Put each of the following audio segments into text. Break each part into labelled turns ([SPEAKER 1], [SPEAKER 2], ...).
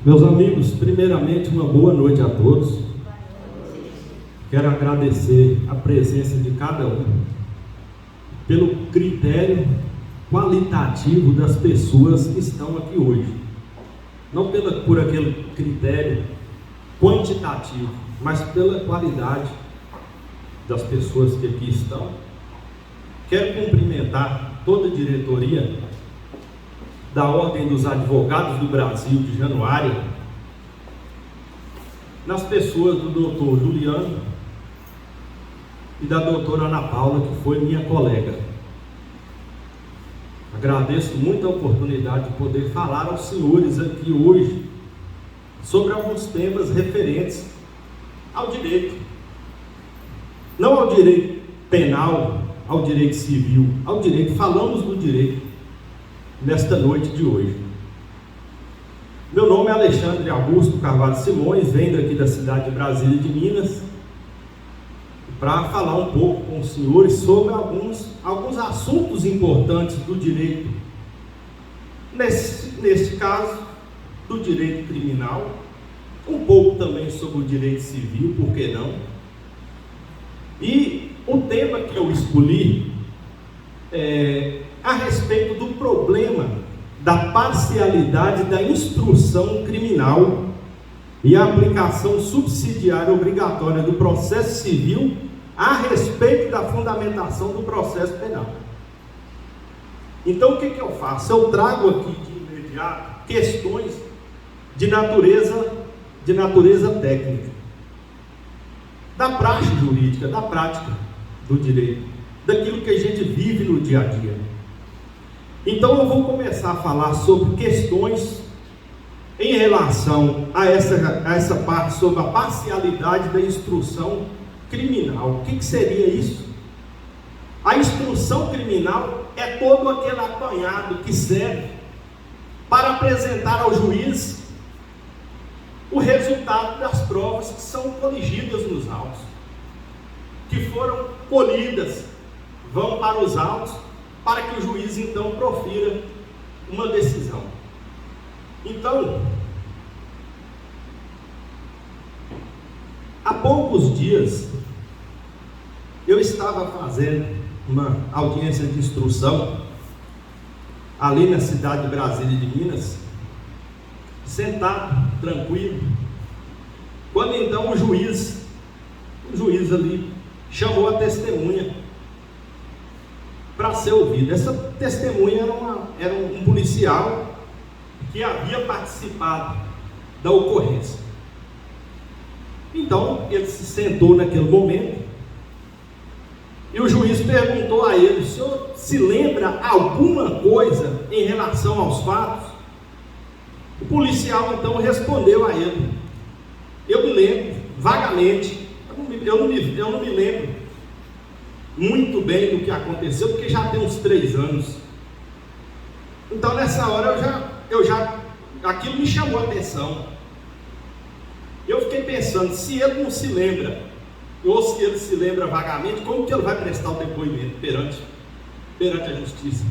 [SPEAKER 1] Meus amigos, primeiramente uma boa noite a todos. Quero agradecer a presença de cada um pelo critério qualitativo das pessoas que estão aqui hoje. Não por aquele critério quantitativo, mas pela qualidade das pessoas que aqui estão. Quero cumprimentar toda a diretoria da Ordem dos Advogados do Brasil de Januária, nas pessoas do doutor Juliano e da doutora Ana Paula, que foi minha colega. Agradeço muito a oportunidade de poder falar aos senhores aqui hoje sobre alguns temas referentes ao direito. Não ao direito penal, ao direito civil, ao direito. Falamos do direito nesta noite de hoje. Meu nome é Alexandre Augusto Carvalho Simões, venho aqui da cidade de Brasília de Minas, para falar um pouco com os senhores sobre alguns assuntos importantes do direito, neste caso, do direito criminal, um pouco também sobre o direito civil, por que não? E o tema que eu escolhi é a respeito do problema da parcialidade da instrução criminal e a aplicação subsidiária obrigatória do processo civil a respeito da fundamentação do processo penal. Então, o que eu faço? Eu trago aqui de imediato questões de natureza técnica, da praxe jurídica, da prática do direito, daquilo que a gente vive no dia a dia. Então eu vou começar a falar sobre questões em relação a essa parte sobre a parcialidade da instrução criminal. O que seria isso? A instrução criminal é todo aquele apanhado que serve para apresentar ao juiz o resultado das provas que são coligidas nos autos, que foram colhidas, vão para os autos, para que o juiz então profira uma decisão. Então, há poucos dias eu estava fazendo uma audiência de instrução ali na cidade de Brasília de Minas, sentado, tranquilo, quando então o juiz ali chamou a testemunha para ser ouvida. Essa testemunha era um policial que havia participado da ocorrência. Então ele se sentou naquele momento e o juiz perguntou a ele: o senhor se lembra alguma coisa em relação aos fatos? O policial então respondeu a ele: eu me lembro vagamente, eu não me lembro muito bem do que aconteceu, porque já tem uns 3 anos. Então nessa hora aquilo me chamou a atenção. Eu fiquei pensando, se ele não se lembra, ou se ele se lembra vagamente, como que ele vai prestar o depoimento perante a justiça?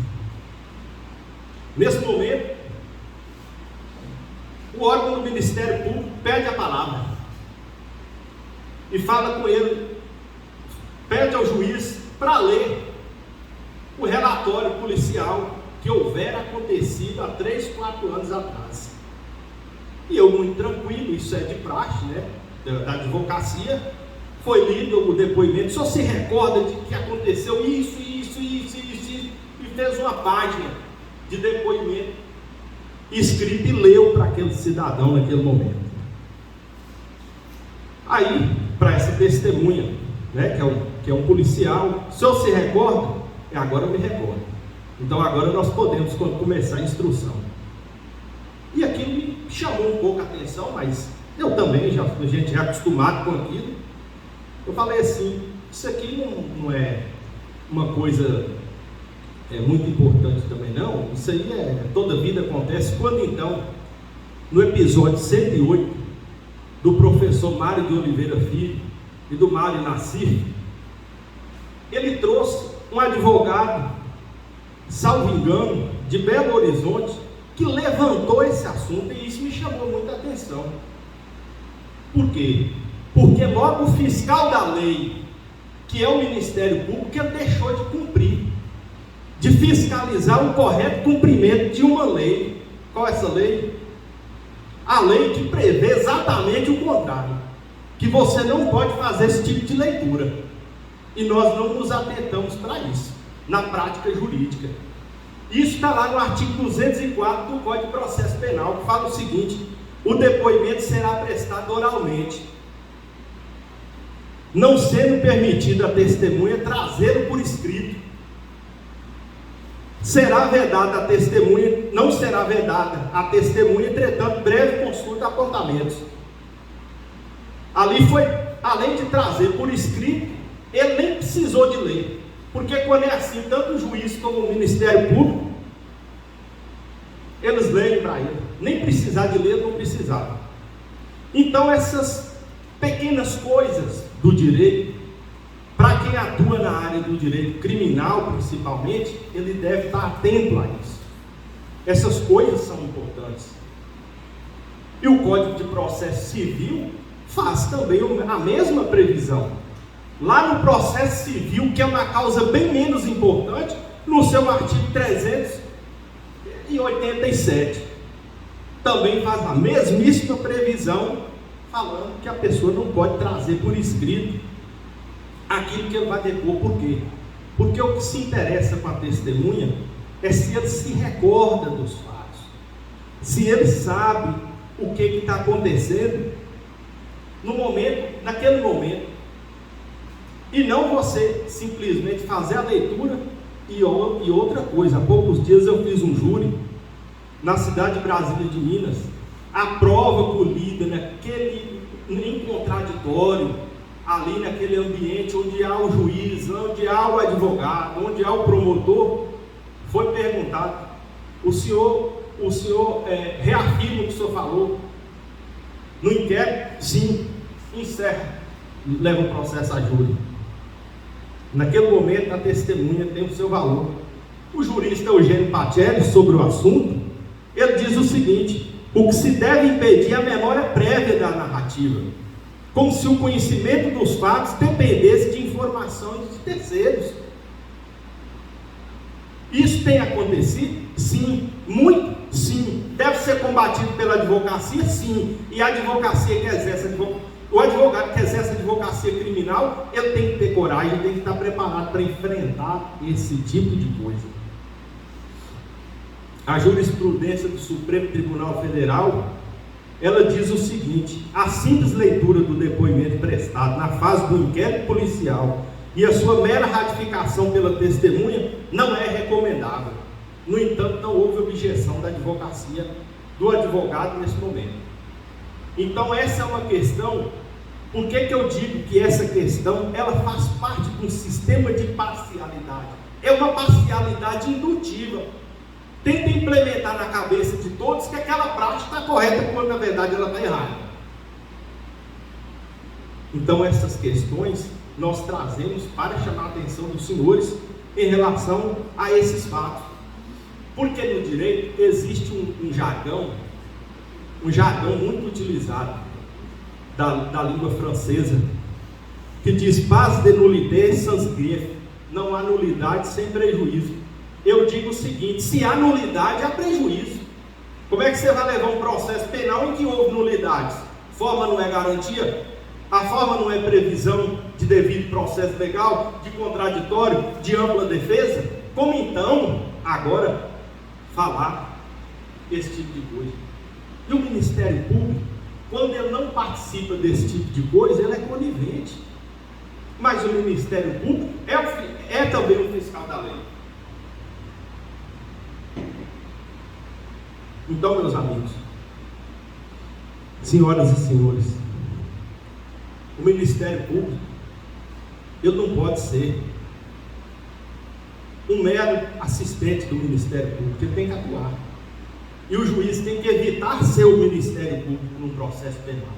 [SPEAKER 1] Nesse momento, o órgão do Ministério Público pede a palavra e fala com ele, pede ao juiz para ler o relatório policial que houvera acontecido há 3, 4 anos atrás. E eu, muito tranquilo, isso é de praxe, né, da advocacia, foi lido o depoimento. Só se recorda de que aconteceu isso, e fez uma página de depoimento escrito e leu para aquele cidadão naquele momento. Aí, para essa testemunha, né, que é um policial, se eu se recorda, agora eu me recordo. Então agora nós podemos começar a instrução. E aquilo me chamou um pouco a atenção, mas eu também, a gente já é acostumado com aquilo. Eu falei assim, isso aqui não é uma coisa muito importante também não, isso aí toda vida acontece. Quando então, no episódio 108, do professor Mário de Oliveira Filho e do Mário Nassif, ele trouxe um advogado, salvo engano, de Belo Horizonte, que levantou esse assunto, e isso me chamou muita atenção. Por quê? Porque logo o fiscal da lei, que é o Ministério Público, ele deixou de cumprir, de fiscalizar o correto cumprimento de uma lei. Qual é essa lei? A lei que prevê exatamente o contrário, que você não pode fazer esse tipo de leitura, e nós não nos atentamos para isso, na prática jurídica. Isso está lá no artigo 204 do Código de Processo Penal, que fala o seguinte: o depoimento será prestado oralmente, não sendo permitido a testemunha trazê-lo por escrito. Será vedada a testemunha, não será vedada a testemunha, entretanto, breve consulta apontamentos. Ali foi, além de trazer por escrito, ele nem precisou de ler, porque quando é assim, tanto o juiz como o Ministério Público, eles leem para ele, nem precisar de ler, não precisava. Então essas pequenas coisas do direito, para quem atua na área do direito criminal principalmente, ele deve estar atento a isso. Essas coisas são importantes. E o Código de Processo Civil faz também a mesma previsão. Lá no processo civil, que é uma causa bem menos importante, no seu artigo 387, também faz a mesmíssima previsão, falando que a pessoa não pode trazer por escrito aquilo que ele vai depor. Por quê? Porque o que se interessa com a testemunha é se ele se recorda dos fatos, se ele sabe o que está acontecendo no momento, naquele momento, e não você simplesmente fazer a leitura. E outra coisa, há poucos dias eu fiz um júri na cidade de Brasília de Minas. A prova colhida em contraditório, ali naquele ambiente onde há o juiz, onde há o advogado, onde há o promotor, foi perguntado: o senhor reafirma o que o senhor falou no inquérito? Sim. Encerra, leva o processo a júri. Naquele momento a testemunha tem o seu valor. O jurista Eugênio Pacelli, sobre o assunto, ele diz o seguinte: o que se deve impedir é a memória prévia da narrativa, como se o conhecimento dos fatos dependesse de informações de terceiros. Isso tem acontecido? Sim. Muito? Sim. Deve ser combatido pela advocacia? Sim. E a advocacia que exerce o advogado que exerce advocacia criminal, ele tem que ter coragem, tem que estar preparado para enfrentar esse tipo de coisa. A jurisprudência do Supremo Tribunal Federal, ela diz o seguinte: a simples leitura do depoimento prestado na fase do inquérito policial e a sua mera ratificação pela testemunha não é recomendável. No entanto, não houve objeção da advocacia, do advogado nesse momento. Então essa é uma questão. Por que eu digo que essa questão, ela faz parte de um sistema de parcialidade? É uma parcialidade indutiva. Tenta implementar na cabeça de todos que aquela prática está correta, quando na verdade ela está errada. Então essas questões nós trazemos para chamar a atenção dos senhores em relação a esses fatos. Porque no direito existe um jargão muito utilizado da língua francesa, que diz base de nullité sans grief, não há nulidade sem prejuízo. Eu digo o seguinte: se há nulidade, há prejuízo. Como é que você vai levar um processo penal em que houve nulidades? Forma não é garantia? A forma não é previsão de devido processo legal, de contraditório, de ampla defesa? Como então, agora, falar esse tipo de coisa? E o Ministério Público, quando ele não participa desse tipo de coisa, ele é conivente. Mas o Ministério Público é também o fiscal da lei. Então, meus amigos, senhoras e senhores, o Ministério Público, ele não pode ser um mero assistente do Ministério Público, ele tem que atuar. E o juiz tem que evitar ser o Ministério Público num processo penal.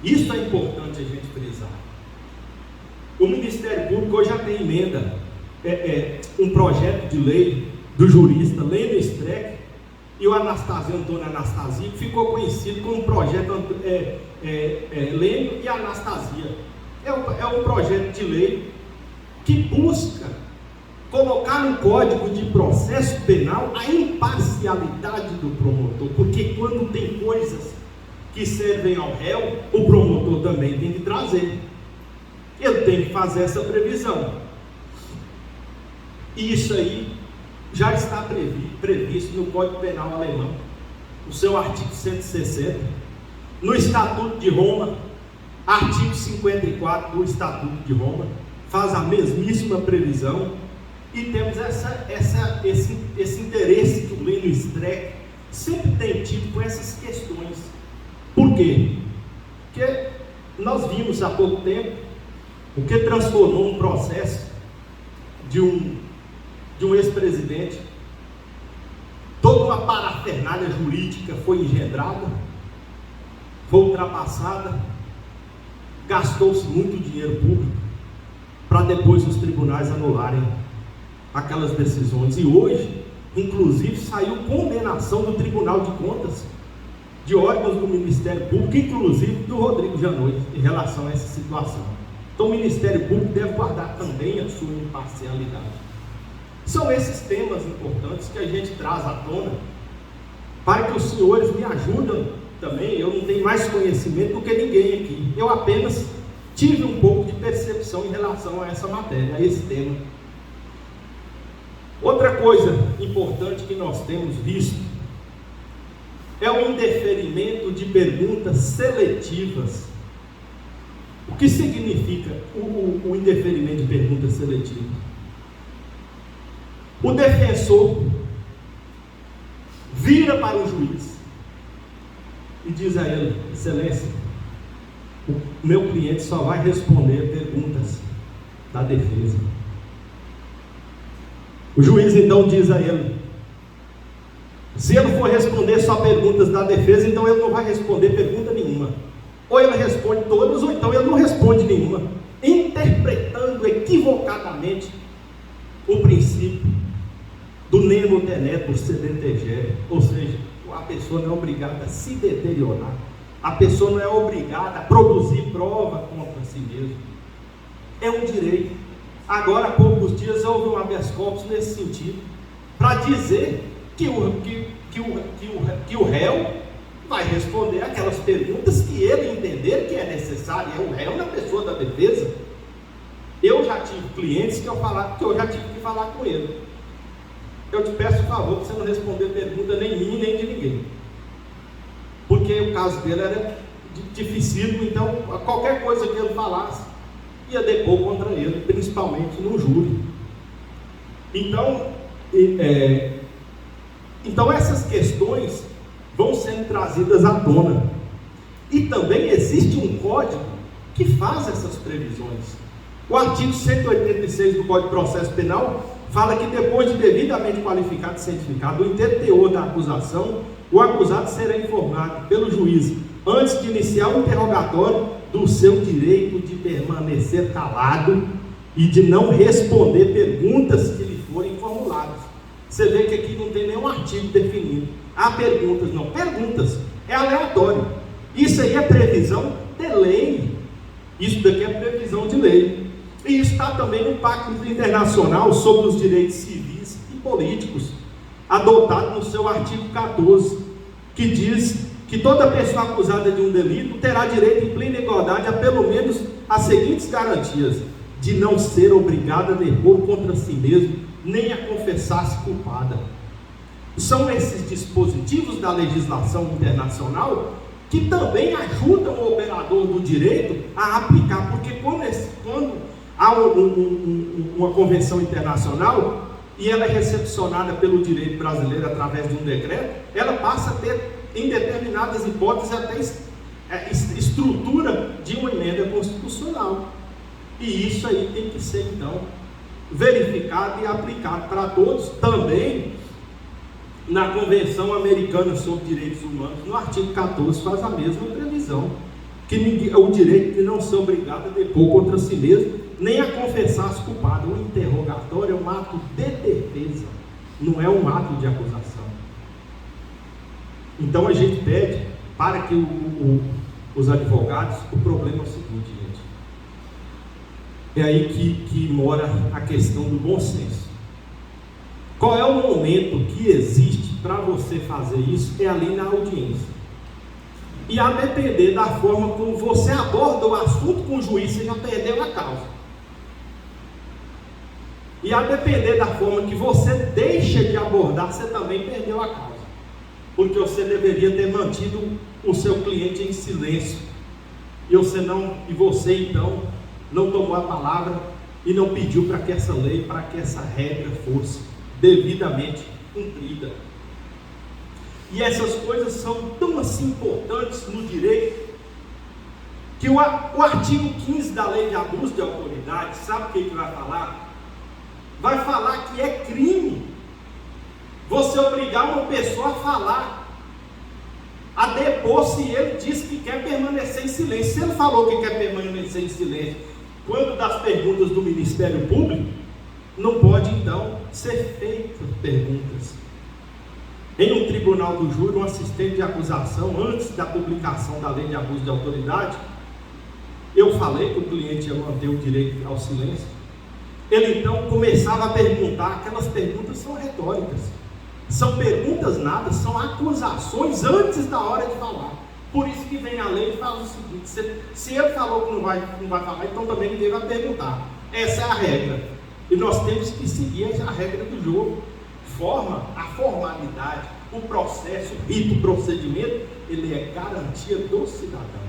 [SPEAKER 1] Isso é importante a gente frisar. O Ministério Público hoje já tem emenda, um projeto de lei do jurista Lênio Streck, e o Antônio Anastasia, que ficou conhecido como Projeto Lênio e Anastasia. É um projeto de lei que busca colocar no Código de Processo Penal a imparcialidade do promotor, porque quando tem coisas que servem ao réu, o promotor também tem que trazer. Ele tem que fazer essa previsão. E isso aí já está previsto no Código Penal alemão, no seu artigo 160, no Estatuto de Roma, artigo 54 do Estatuto de Roma, faz a mesmíssima previsão, e temos esse interesse que o Lênio Streck sempre tem tido com essas questões. Por quê? Porque nós vimos há pouco tempo o que transformou um processo de um ex-presidente. Toda uma parafernália jurídica foi engendrada, foi ultrapassada, gastou-se muito dinheiro público para depois os tribunais anularem aquelas decisões. E hoje, inclusive, saiu condenação do Tribunal de Contas, de órgãos do Ministério Público, inclusive do Rodrigo Janot, em relação a essa situação. Então o Ministério Público deve guardar também a sua imparcialidade. São esses temas importantes que a gente traz à tona, para que os senhores me ajudem também. Eu não tenho mais conhecimento do que ninguém aqui, eu apenas tive um pouco de percepção em relação a essa matéria, a esse tema. Outra coisa importante que nós temos visto é o indeferimento de perguntas seletivas. O que significa o indeferimento de perguntas seletivas? O defensor vira para o juiz e diz a ele: excelência, o meu cliente só vai responder perguntas da defesa. O juiz então diz a ele: se ele for responder só perguntas da defesa, então ele não vai responder pergunta nenhuma. Ou ele responde todas, ou então ele não responde nenhuma, interpretando equivocadamente o princípio do nemo tenetur sedentegere, ou seja, a pessoa não é obrigada a se deteriorar, a pessoa não é obrigada a produzir prova contra si mesmo. É um direito. Agora, há poucos dias houve um habeas corpus nesse sentido, para dizer que o réu vai responder aquelas perguntas que ele entender que é necessário. É o réu na pessoa da defesa. Eu já tive clientes que eu já tive que falar com ele: eu te peço o favor de você não responder pergunta nem minha nem de ninguém, porque o caso dele era dificílimo. Então qualquer coisa que ele falasse ia depor contra ele, principalmente no júri. Então essas questões vão sendo trazidas à tona. E também existe um código que faz essas previsões. O artigo 186 do Código de Processo Penal fala que depois de devidamente qualificado e cientificado o inteiro teor da acusação, o acusado será informado pelo juiz, antes de iniciar o interrogatório, do seu direito de permanecer calado e de não responder perguntas que lhe forem formuladas. Você vê que aqui não tem nenhum artigo definido. Há perguntas, não. Perguntas é aleatório. Isso aí é previsão de lei. Isso daqui é previsão de lei. E isso está também no Pacto Internacional sobre os Direitos Civis e Políticos, adotado no seu artigo 14, que diz que toda pessoa acusada de um delito terá direito em plena igualdade a pelo menos as seguintes garantias: de não ser obrigada a depor contra si mesmo, nem a confessar-se culpada. São esses dispositivos da legislação internacional que também ajudam o operador do direito a aplicar, porque quando há uma convenção internacional e ela é recepcionada pelo direito brasileiro através de um decreto, ela passa a ter, em determinadas hipóteses, até estrutura de uma emenda constitucional. E isso aí tem que ser então verificado e aplicado para todos. Também na Convenção Americana sobre Direitos Humanos, no artigo 14, faz a mesma previsão, que o direito de não ser obrigado a depor contra si mesmo, nem a confessar-se culpado. O interrogatório é um ato de defesa, não é um ato de acusação. Então a gente pede para que os advogados, o problema é o seguinte, gente, é aí que mora a questão do bom senso. Qual é o momento que existe para você fazer isso? É ali na audiência. E a depender da forma como você aborda o assunto com o juiz, você já perdeu a causa. E a depender da forma que você deixa de abordar, você também perdeu a causa. Porque você deveria ter mantido o seu cliente em silêncio. E você então não tomou a palavra e não pediu para que essa lei, para que essa regra fosse devidamente cumprida. E essas coisas são tão assim importantes no direito, que o artigo 15 da lei de abuso de autoridade, sabe o que vai falar? Vai falar que é crime você obrigar uma pessoa a falar, a depor, se ele diz que quer permanecer em silêncio. Se ele falou que quer permanecer em silêncio quando das perguntas do Ministério Público, não pode então ser feitas perguntas. Em um tribunal do júri, um assistente de acusação, antes da publicação da lei de abuso de autoridade, eu falei que o cliente ia manter o direito ao silêncio. Ele então começava a perguntar. Aquelas perguntas são retóricas, são perguntas nada, são acusações antes da hora de falar. Por isso que vem a lei e fala o seguinte: se ele falou que não vai falar, então também ninguém vai perguntar. Essa é a regra, e nós temos que seguir a regra do jogo. A formalidade, o processo, o rito, o procedimento, ele é garantia do cidadão.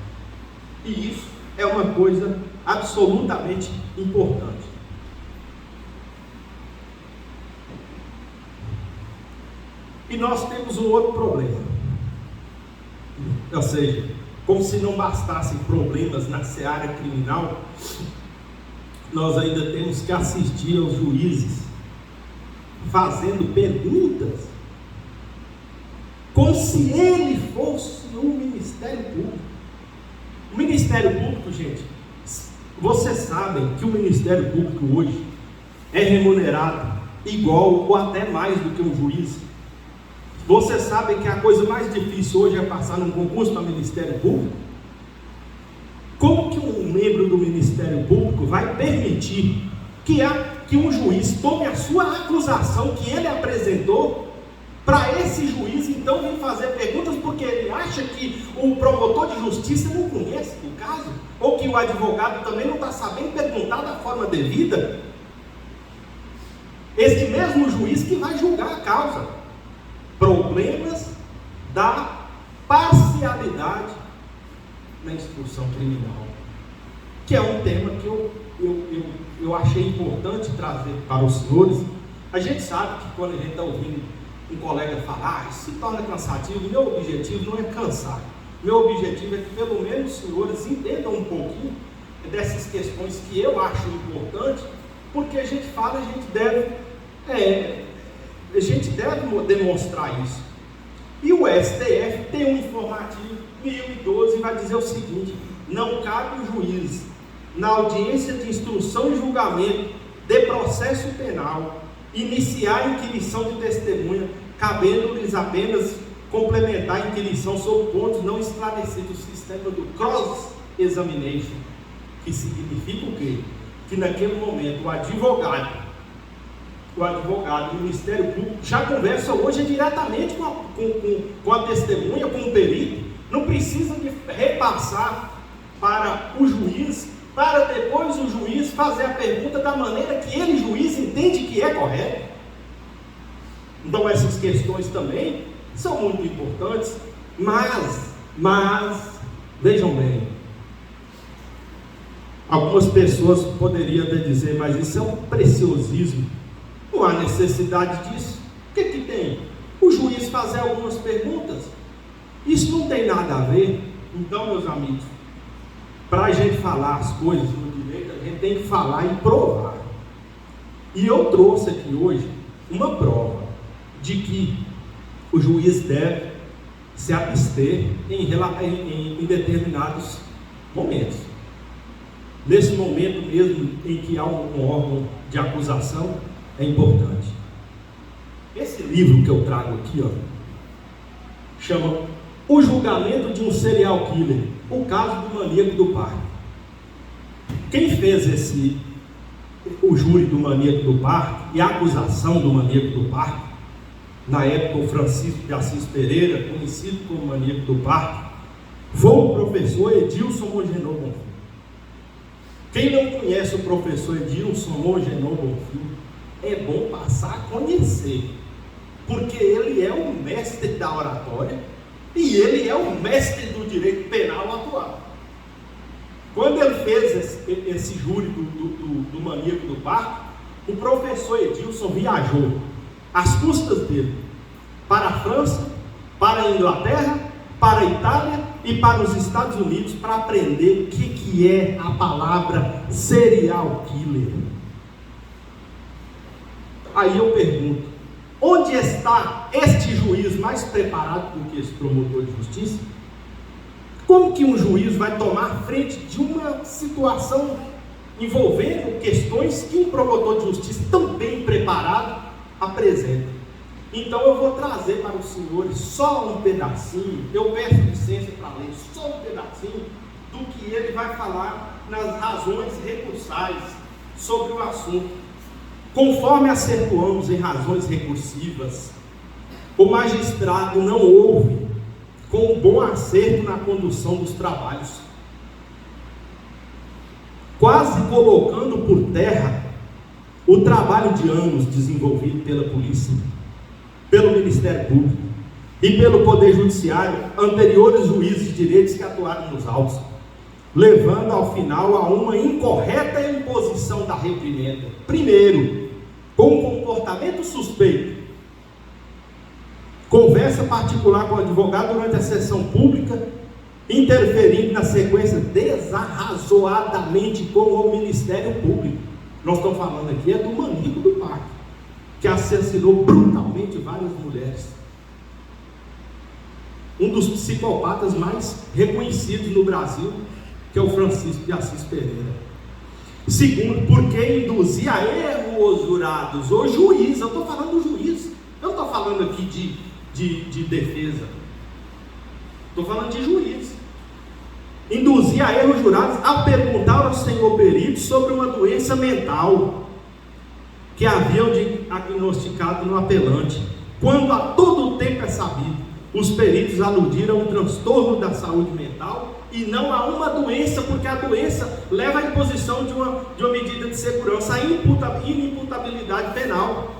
[SPEAKER 1] E isso é uma coisa absolutamente importante. E nós temos um outro problema. Ou seja, como se não bastassem problemas na seara criminal, nós ainda temos que assistir aos juízes fazendo perguntas como se ele fosse o Ministério Público. O Ministério Público, gente, vocês sabem que o Ministério Público hoje é remunerado igual ou até mais do que um juiz. Vocês sabem que a coisa mais difícil hoje é passar num concurso para Ministério Público. Como que um membro do Ministério Público vai permitir que um juiz tome a sua acusação que ele apresentou, para esse juiz então vir fazer perguntas, porque ele acha que o promotor de justiça não conhece o caso, ou que o advogado também não está sabendo perguntar da forma devida? Esse mesmo juiz que vai julgar a causa. Problemas da parcialidade na instrução criminal, que é um tema que eu achei importante trazer para os senhores. A gente sabe que quando a gente está ouvindo um colega falar, isso se torna cansativo. Meu objetivo não é cansar, meu objetivo é que pelo menos os senhores entendam um pouquinho dessas questões que eu acho importante, porque a gente fala, a gente deve demonstrar isso. E o STF tem um informativo 1012 e vai dizer o seguinte: não cabe o juiz, na audiência de instrução e julgamento de processo penal, iniciar a inquirição de testemunha, cabendo-lhes apenas complementar a inquirição sobre pontos não esclarecidos do sistema do cross-examination, que significa o quê? Que naquele momento o advogado, o Ministério Público já conversa hoje diretamente com a testemunha, com o perito, não precisa de repassar para o juiz, para depois o juiz fazer a pergunta da maneira que ele, juiz, entende que é correto. Então essas questões também são muito importantes, mas vejam bem, algumas pessoas poderiam até dizer, mas isso é um preciosismo, não há necessidade disso. O que que tem? O juiz fazer algumas perguntas, isso não tem nada a ver. Então, meus amigos, para a gente falar as coisas no direito, a gente tem que falar e provar. E eu trouxe aqui hoje uma prova de que o juiz deve se abster em determinados momentos. Nesse momento mesmo em que há um órgão de acusação, é importante. Esse livro que eu trago aqui, chama O Julgamento de um Serial Killer, o caso do maníaco do parque. Quem fez o júri do maníaco do parque e a acusação do maníaco do parque, na época o Francisco de Assis Pereira, conhecido como maníaco do parque, foi o professor Edilson Mogenor Bonfim. Quem não conhece o professor Edilson Mogenor Bonfim, é bom passar a conhecer, porque ele é o mestre da oratória e ele é o mestre do direito penal atual. Quando ele fez esse júri do maníaco do parque, o professor Edilson viajou às custas dele para a França, para a Inglaterra, para a Itália e para os Estados Unidos para aprender o que é a palavra serial killer. Aí eu pergunto, onde está este juiz mais preparado do que esse promotor de justiça? Como que um juiz vai tomar frente de uma situação envolvendo questões que um promotor de justiça tão bem preparado apresenta? Então eu vou trazer para os senhores só um pedacinho, eu peço licença para ler só um pedacinho do que ele vai falar nas razões recursais sobre o assunto. Conforme acentuamos em razões recursivas, o magistrado não ouve com um bom acerto na condução dos trabalhos, quase colocando por terra o trabalho de anos desenvolvido pela polícia, pelo Ministério Público e pelo Poder Judiciário, anteriores juízes de direitos que atuaram nos autos, levando ao final a uma incorreta imposição da reprimenda. Primeiro, com um comportamento suspeito, conversa particular com o advogado durante a sessão pública, interferindo na sequência desarrazoadamente com o Ministério Público. Nós estamos falando aqui do maníaco do parque, que assassinou brutalmente várias mulheres. Um dos psicopatas mais reconhecidos no Brasil, que é o Francisco de Assis Pereira. Segundo, porque induzia a erro os jurados, o juiz. Eu estou falando do juiz, eu não estou falando aqui de defesa, estou falando de juiz. Induzia a erro os jurados a perguntar ao senhor perito sobre uma doença mental que haviam diagnosticado no apelante, quando a todo o tempo é sabido, os peritos aludiram a um transtorno da saúde mental e não a uma doença, porque a doença leva à imposição de uma medida de segurança, a inimputabilidade penal.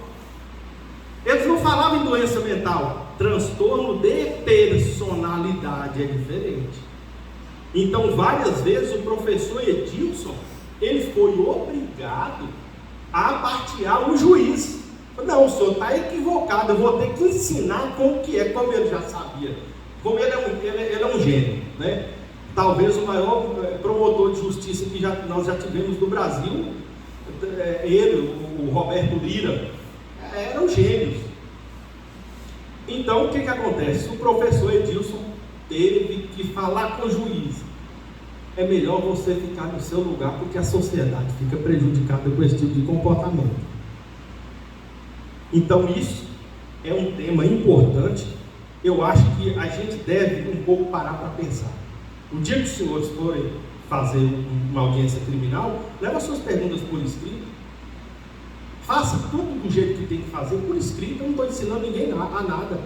[SPEAKER 1] Eles não falavam em doença mental, transtorno de personalidade é diferente. Então, várias vezes o professor Edilson, ele foi obrigado a partear o juiz. Não, o senhor está equivocado, eu vou ter que ensinar como que é, como ele já sabia. Como ele é um gênio, né? Talvez o maior promotor de justiça que nós já tivemos no Brasil, ele, o Roberto Lira, eram gênios. Então, o que acontece? O professor Edilson teve que falar com o juiz. É melhor você ficar no seu lugar, porque a sociedade fica prejudicada com esse tipo de comportamento. Então isso é um tema importante. Eu acho que a gente deve um pouco parar para pensar. O dia que os senhores forem fazer uma audiência criminal, leva suas perguntas por escrito. Faça tudo do jeito que tem que fazer por escrito. Eu não estou ensinando ninguém a nada.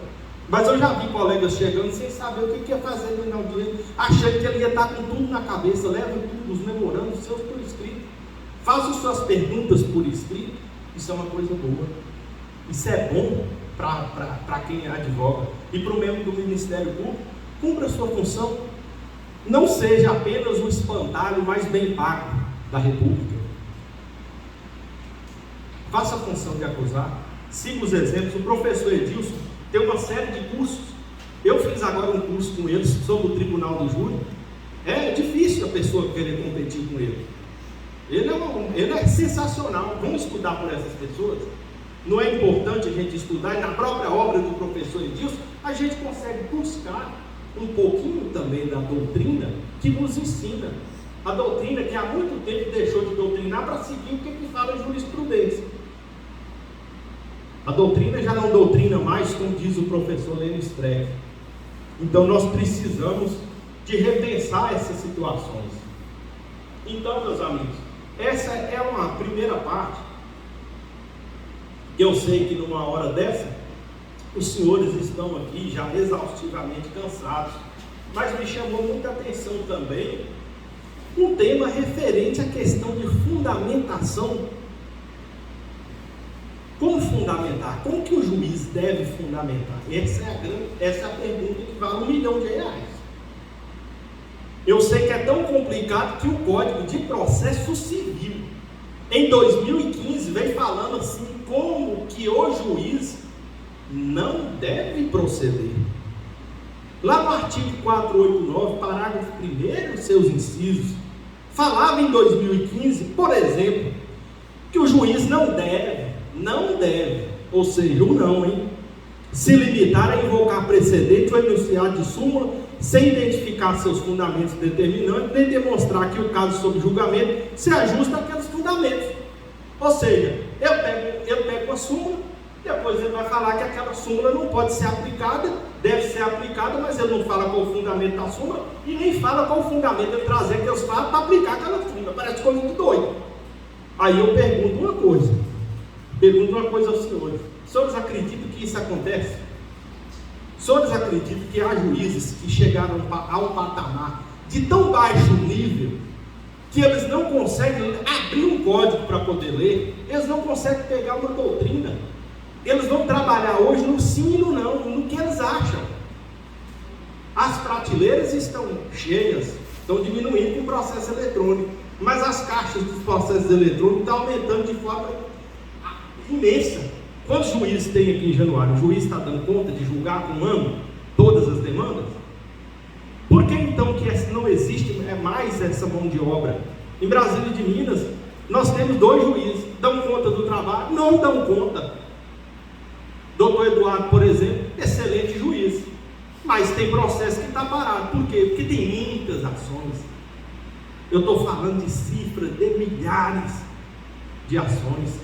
[SPEAKER 1] Mas eu já vi colegas chegando sem saber o que ia fazer na audiência, achando que ele ia estar com tudo na cabeça. Leva tudo, os memorandos seus por escrito. Faça suas perguntas por escrito. Isso é uma coisa boa. Isso é bom para quem advoga. E para o membro do Ministério Público, cumpra a sua função. Não seja apenas o espantalho mais bem pago da República. Faça a função de acusar. Siga os exemplos. O professor Edilson tem uma série de cursos. Eu fiz agora um curso com eles sobre o Tribunal do Júri. É difícil a pessoa querer competir com ele. Ele é sensacional. Vamos estudar por essas pessoas. Não é importante a gente estudar, e na própria obra do professor Edilson, a gente consegue buscar um pouquinho também da doutrina que nos ensina. A doutrina que há muito tempo deixou de doutrinar para seguir o que fala a jurisprudência. A doutrina já não doutrina mais, como diz o professor Lênin Streck. Então nós precisamos de repensar essas situações. Então, meus amigos, essa é uma primeira parte. Eu sei que numa hora dessa, os senhores estão aqui já exaustivamente cansados, mas me chamou muita atenção também um tema referente à questão de fundamentação. Como fundamentar? Como que o juiz deve fundamentar? Essa é a pergunta que vale R$1 milhão. Eu sei que é tão complicado que o Código de Processo Civil, em 2015, vem falando assim, como que o juiz não deve proceder. Lá no artigo 489, parágrafo 1º, seus incisos, falava em 2015, por exemplo, que o juiz não deve, ou seja, o não, se limitar a invocar precedente ou enunciado de súmula, sem identificar seus fundamentos determinantes, nem demonstrar que o caso sob julgamento se ajusta àqueles fundamentos. Ou seja, eu pego uma súmula, depois ele vai falar que aquela súmula não pode ser aplicada, deve ser aplicada, mas ele não fala qual o fundamento da súmula, e nem fala qual o fundamento ele trazer que eles falam para aplicar aquela súmula. Parece coisa de doido. Aí eu pergunto uma coisa aos senhores. Os senhores acreditam que isso acontece? Os senhores acreditam que há juízes que chegaram a um patamar de tão baixo nível que eles não conseguem abrir um código para poder ler, eles não conseguem pegar uma doutrina, eles vão trabalhar hoje no sim e no não, no que eles acham. As prateleiras estão cheias, estão diminuindo com o processo eletrônico, mas as caixas dos processos eletrônicos estão aumentando de forma imensa. Quantos juízes tem aqui em Januário? O juiz está dando conta de julgar com mão todas as demandas? Por que então que não existe mais essa mão de obra? Em Brasília de Minas, nós temos 2 juízes, dão conta do trabalho? Não dão conta. Doutor Eduardo, por exemplo, excelente juiz, mas tem processo que está parado. Por quê? Porque tem muitas ações. Eu estou falando de cifras de milhares de ações.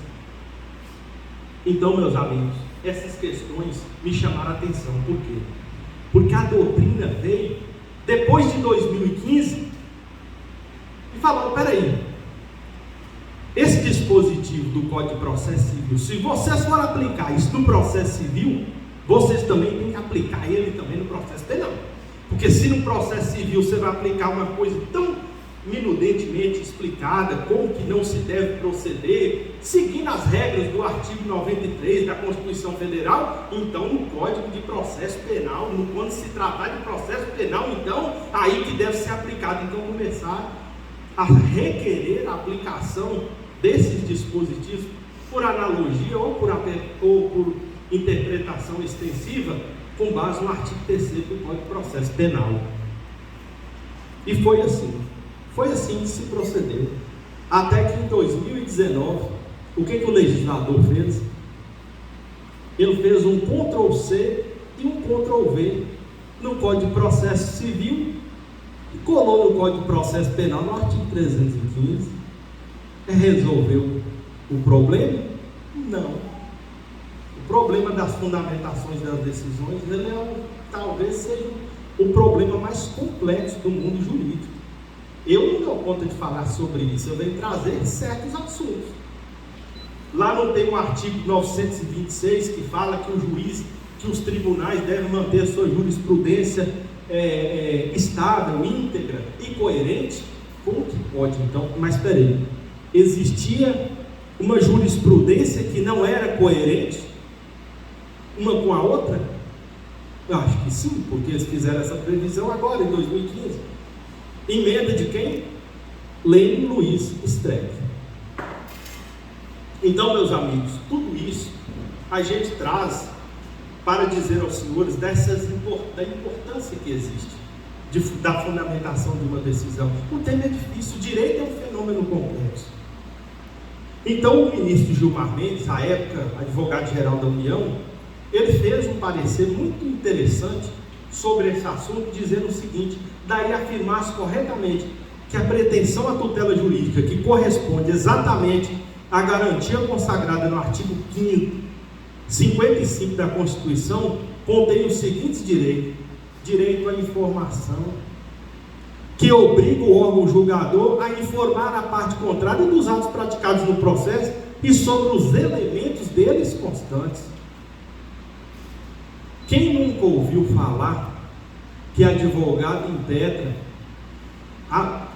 [SPEAKER 1] Então, meus amigos, essas questões me chamaram a atenção. Por quê? Porque a doutrina veio depois de 2015 e falou: peraí, esse dispositivo do Código de Processo Civil, se vocês forem aplicar isso no processo civil, vocês também têm que aplicar ele também no processo penal. Porque se no processo civil você vai aplicar uma coisa tão minudentemente explicada, como que não se deve proceder, seguindo as regras do artigo 93 da Constituição Federal, então no Código de Processo Penal, quando se tratar de processo penal, então aí que deve ser aplicado. Então começar a requerer a aplicação desses dispositivos por analogia ou por interpretação extensiva, com base no artigo 3º do Código de Processo Penal. E foi assim que se procedeu, até que em 2019, o que o legislador fez? Ele fez um Ctrl+C e um Ctrl+V no Código de Processo Civil e colou no Código de Processo Penal no artigo 315. Resolveu o problema? Não. O problema das fundamentações das decisões, ele talvez seja o problema mais complexo do mundo jurídico. Eu não dou conta de falar sobre isso, eu venho trazer certos assuntos. Lá não tem um artigo 926 que fala que o juiz, que os tribunais devem manter a sua jurisprudência estável, íntegra e coerente? Como que pode então? Mas espera aí, existia uma jurisprudência que não era coerente uma com a outra? Eu acho que sim, porque eles fizeram essa previsão agora, em 2015. Emenda de quem? Lênin Luiz Streck. Então, meus amigos, tudo isso a gente traz para dizer aos senhores da importância que existe da fundamentação de uma decisão. O tema é difícil, o direito é um fenômeno complexo. Então, o ministro Gilmar Mendes, à época advogado-geral da União, ele fez um parecer muito interessante sobre esse assunto, dizendo o seguinte: daí afirmar-se corretamente que a pretensão à tutela jurídica, que corresponde exatamente à garantia consagrada no artigo 5º, 55 da Constituição, contém os seguintes direitos: direito à informação, que obriga o órgão julgador a informar a parte contrária dos atos praticados no processo e sobre os elementos deles constantes. Quem nunca ouviu falar que advogado impetra,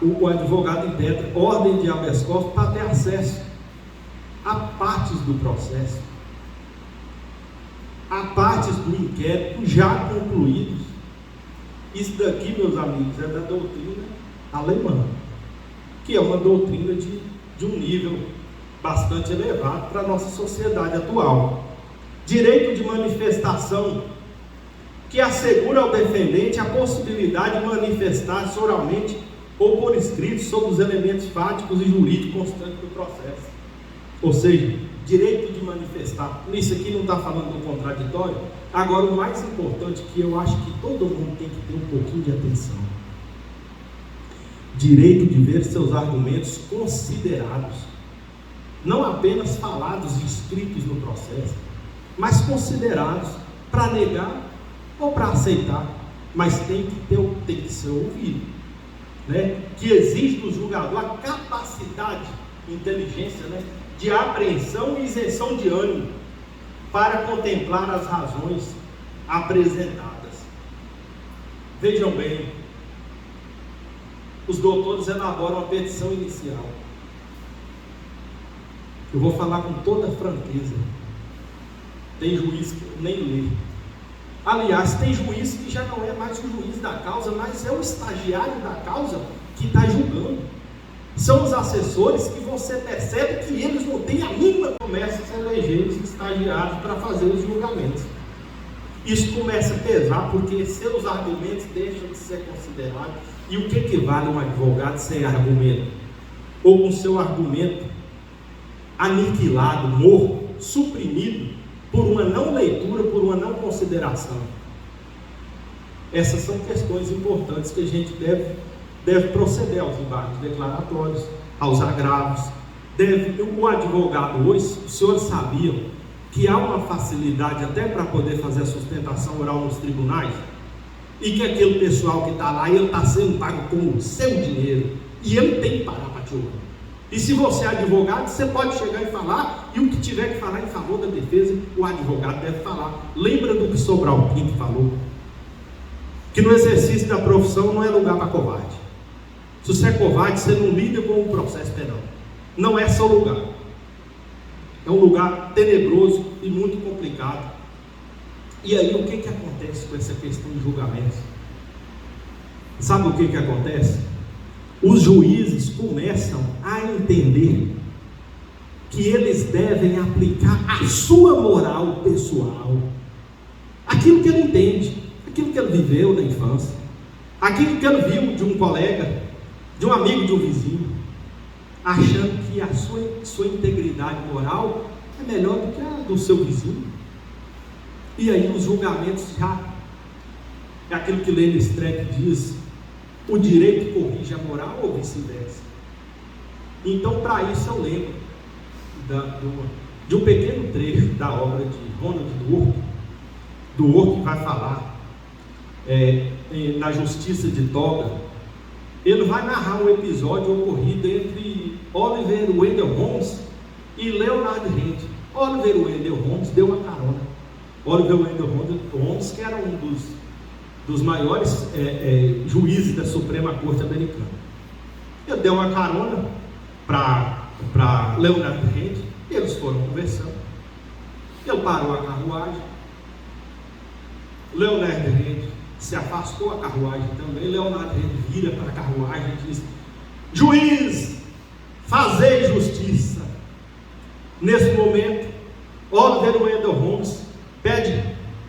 [SPEAKER 1] o advogado impetra ordem de habeas corpus para ter acesso a partes do processo, a partes do inquérito já concluídos? Isso daqui, meus amigos, é da doutrina alemã, que é uma doutrina de um nível bastante elevado para a nossa sociedade atual. Direito de manifestação, que assegura ao defendente a possibilidade de manifestar-se oralmente ou por escrito sobre os elementos fáticos e jurídicos constantes do processo. Ou seja, direito de manifestar. Isso aqui não está falando do contraditório. Agora, o mais importante, que eu acho que todo mundo tem que ter um pouquinho de atenção: direito de ver seus argumentos considerados, não apenas falados e escritos no processo, mas considerados para negar ou para aceitar, mas tem que ser ouvido, né? Que exige do julgador a capacidade, inteligência, né, de apreensão e isenção de ânimo para contemplar as razões apresentadas. Vejam bem, os doutores elaboram a petição inicial. Eu vou falar com toda franqueza. Tem juiz que nem lê. Aliás, tem juiz que já não é mais o juiz da causa, mas é o estagiário da causa que está julgando. São os assessores que você percebe que eles não têm a mínima, começa a se eleger os estagiários para fazer os julgamentos. Isso começa a pesar, porque seus argumentos deixam de ser considerados. E o que vale um advogado sem argumento? Ou com seu argumento aniquilado, morto, suprimido por uma não leitura, por uma não consideração? Essas são questões importantes que a gente deve proceder aos embargos declaratórios, aos agravos. O advogado hoje, os senhores sabiam que há uma facilidade até para poder fazer a sustentação oral nos tribunais? E que aquele pessoal que está lá, ele está sendo pago com o seu dinheiro, e ele tem que parar para te ouvir. E se você é advogado, você pode chegar e falar, e o que tiver que falar em favor da defesa, o advogado deve falar. Lembra do que Sobral Pinto falou? Que no exercício da profissão não é lugar para covarde. Se você é covarde, você não lida com o processo penal. Não é seu lugar. É um lugar tenebroso e muito complicado. E aí, o que acontece com essa questão de julgamentos? Sabe o que acontece? Os juízes começam a entender que eles devem aplicar a sua moral pessoal, aquilo que ele entende, aquilo que ele viveu na infância, aquilo que ele viu de um colega, de um amigo, de um vizinho, achando que a sua integridade moral é melhor do que a do seu vizinho. E aí os julgamentos já é aquilo que Lênin Streck diz: o direito corrige a moral ou vice-versa. Então, para isso eu lembro de um pequeno trecho da obra de Ronald Dworkin, que vai falar na Justiça de Toga. Ele vai narrar um episódio ocorrido entre Oliver Wendell Holmes e Leonard Hand. Oliver Wendell Holmes deu uma carona. Oliver Wendell Holmes, que era um dos maiores juízes da Suprema Corte Americana. Ele deu uma carona para Leonard Hand, eles foram conversando. Ele parou a carruagem. Leonard Hand se afastou, a carruagem também. Leonard Hand vira para a carruagem e diz: juiz, fazei justiça. Nesse momento, Oliver Wendell Holmes pede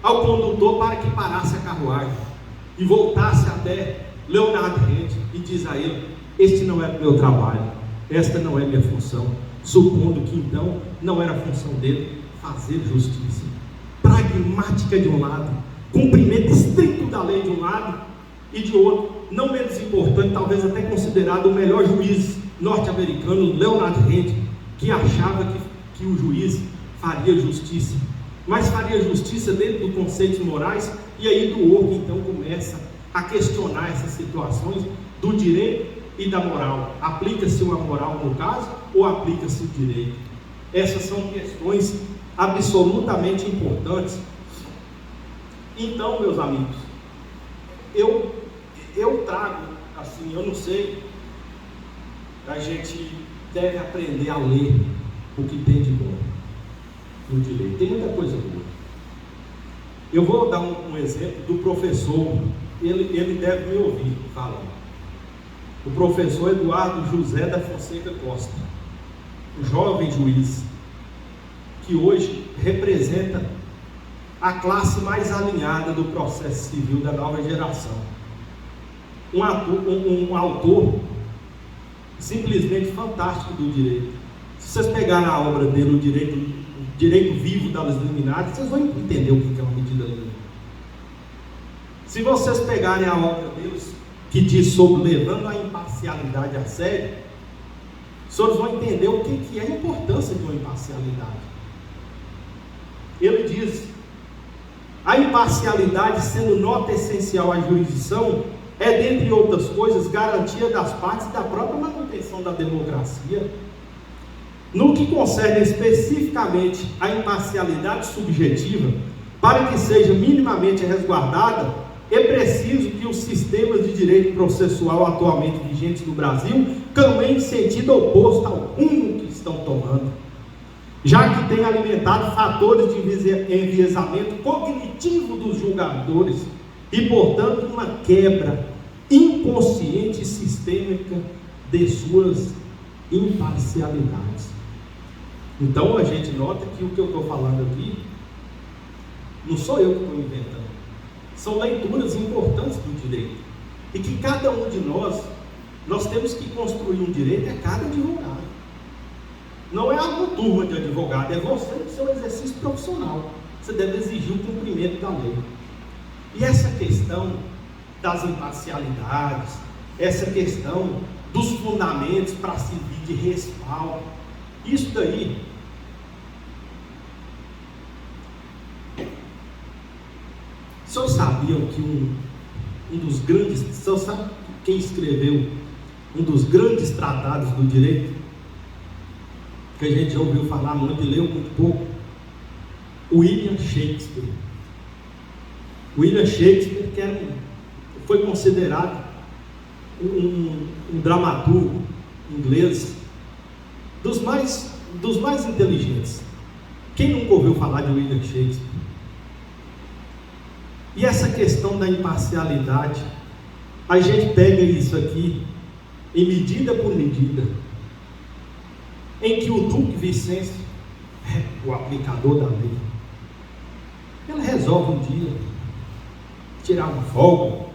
[SPEAKER 1] ao condutor para que parasse a carruagem e voltasse até Leonard Hand e diz a ele: este não é o meu trabalho, esta não é minha função, supondo que então não era a função dele fazer justiça. Pragmática de um lado, cumprimento estrito da lei de um lado, e de outro, não menos importante, talvez até considerado o melhor juiz norte-americano, Leonard Hand, que achava que o juiz faria justiça mas faria justiça dentro dos conceitos morais, e aí do outro então começa a questionar essas situações do direito e da moral. Aplica-se uma moral no caso, ou aplica-se o direito? Essas são questões absolutamente importantes. Então, meus amigos, eu trago, assim, eu não sei, a gente deve aprender a ler o que tem de bom no direito. Tem muita coisa boa. Eu vou dar um exemplo do professor, ele deve me ouvir falando. O professor Eduardo José da Fonseca Costa, um jovem juiz, que hoje representa a classe mais alinhada do processo civil da nova geração. Um autor simplesmente fantástico do direito. Se vocês pegarem a obra dele, o direito vivo das liminares, vocês vão entender o que é uma medida liminar. Se vocês pegarem a obra deles, que diz sobre levando a imparcialidade a sério, vocês vão entender o que é a importância de uma imparcialidade. Ele diz: a imparcialidade, sendo nota essencial à jurisdição, é, dentre outras coisas, garantia das partes e da própria manutenção da democracia. No que concerne especificamente a imparcialidade subjetiva, para que seja minimamente resguardada, é preciso que os sistemas de direito processual atualmente vigentes no Brasil caminhem em sentido oposto ao rumo que estão tomando, já que tem alimentado fatores de enviesamento cognitivo dos julgadores e, portanto, uma quebra inconsciente e sistêmica de suas imparcialidades. Então a gente nota que o que eu estou falando aqui não sou eu que estou inventando, são leituras importantes do direito, e que cada um de nós temos que construir um direito a cada advogado. Não é uma turma de advogado, é você no seu exercício profissional. Você deve exigir o cumprimento da lei. E essa questão das imparcialidades, essa questão dos fundamentos para servir de respaldo, isso daí vocês sabiam que um dos grandes, vocês sabem quem escreveu um dos grandes tratados do direito, que a gente já ouviu falar muito e leu muito pouco? William Shakespeare. William Shakespeare, que foi considerado um dramaturgo inglês dos mais inteligentes. Quem nunca ouviu falar de William Shakespeare? E essa questão da imparcialidade, a gente pega isso aqui em Medida por Medida, em que o Duque Vicêncio, o aplicador da lei, ele resolve um dia tirar uma folga,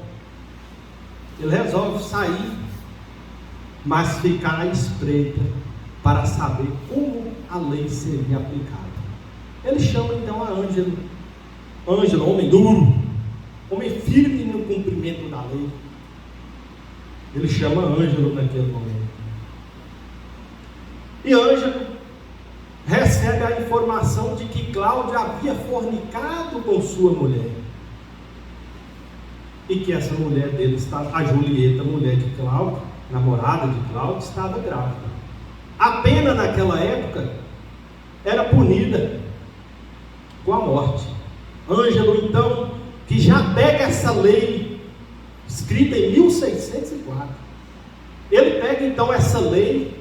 [SPEAKER 1] ele resolve sair, mas ficar à espreita para saber como a lei seria aplicada. Ele chama então a Ângelo, homem duro, homem firme no cumprimento da lei. Ele chama Ângelo naquele momento. E Ângelo recebe a informação de que Cláudia havia fornicado com sua mulher. E que essa mulher dele, a Julieta, mulher de Cláudio, namorada de Cláudio, estava grávida. A pena naquela época era punida com a morte. Ângelo, então, que já pega essa lei, escrita em 1604, ele pega então essa lei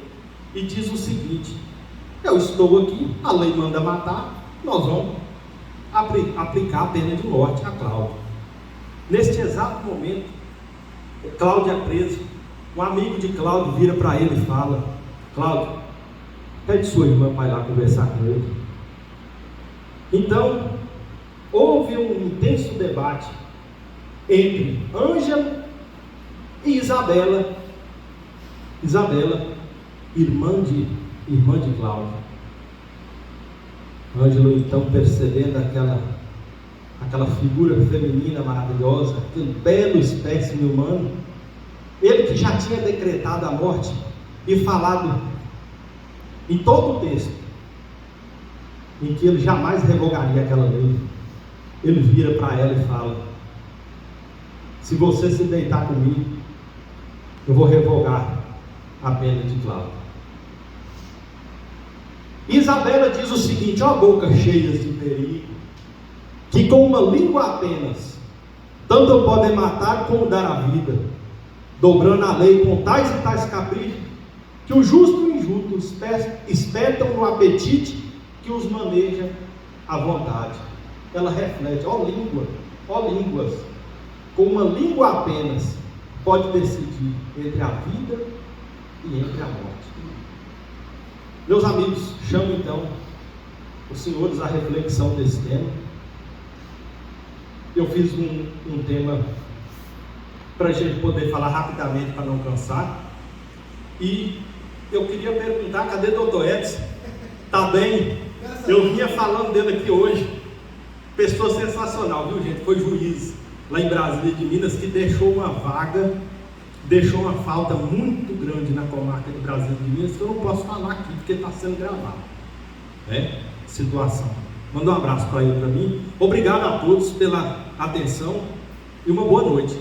[SPEAKER 1] e diz o seguinte: eu estou aqui, a lei manda matar, nós vamos aplicar a pena de morte a Cláudio. Neste exato momento, Cláudio é preso. Um amigo de Cláudio vira para ele e fala: Cláudio, pede sua irmã para ir lá conversar com ele. Então, houve um intenso debate entre Ângelo e Isabela, irmã de Cláudio. Ângelo, então, percebendo aquela figura feminina maravilhosa, aquele belo espécime humano, ele que já tinha decretado a morte e falado em todo o texto em que ele jamais revogaria aquela lei, ele vira para ela e fala: se você se deitar comigo, eu vou revogar a pena de Cláudio. Isabela diz o seguinte: ó boca cheia de perigo, que com uma língua apenas tanto podem matar como dar a vida, dobrando a lei com tais e tais caprichos, que o justo e o injusto espetam no apetite que os maneja à vontade. Ela reflete: ó línguas, com uma língua apenas pode decidir entre a vida e entre a morte. Meus amigos, chamo então os senhores à reflexão desse tema. Eu fiz um tema para a gente poder falar rapidamente, para não cansar. E eu queria perguntar: cadê o doutor Edson? Está bem? Eu vinha falando dele aqui hoje. Pessoa sensacional, viu, gente? Foi juiz lá em Brasília de Minas, que deixou uma vaga, deixou uma falta muito grande na comarca de Brasília de Minas, que eu não posso falar aqui, porque está sendo gravado, né? Situação. Manda um abraço para ele, para mim. Obrigado a todos pela atenção e uma boa noite.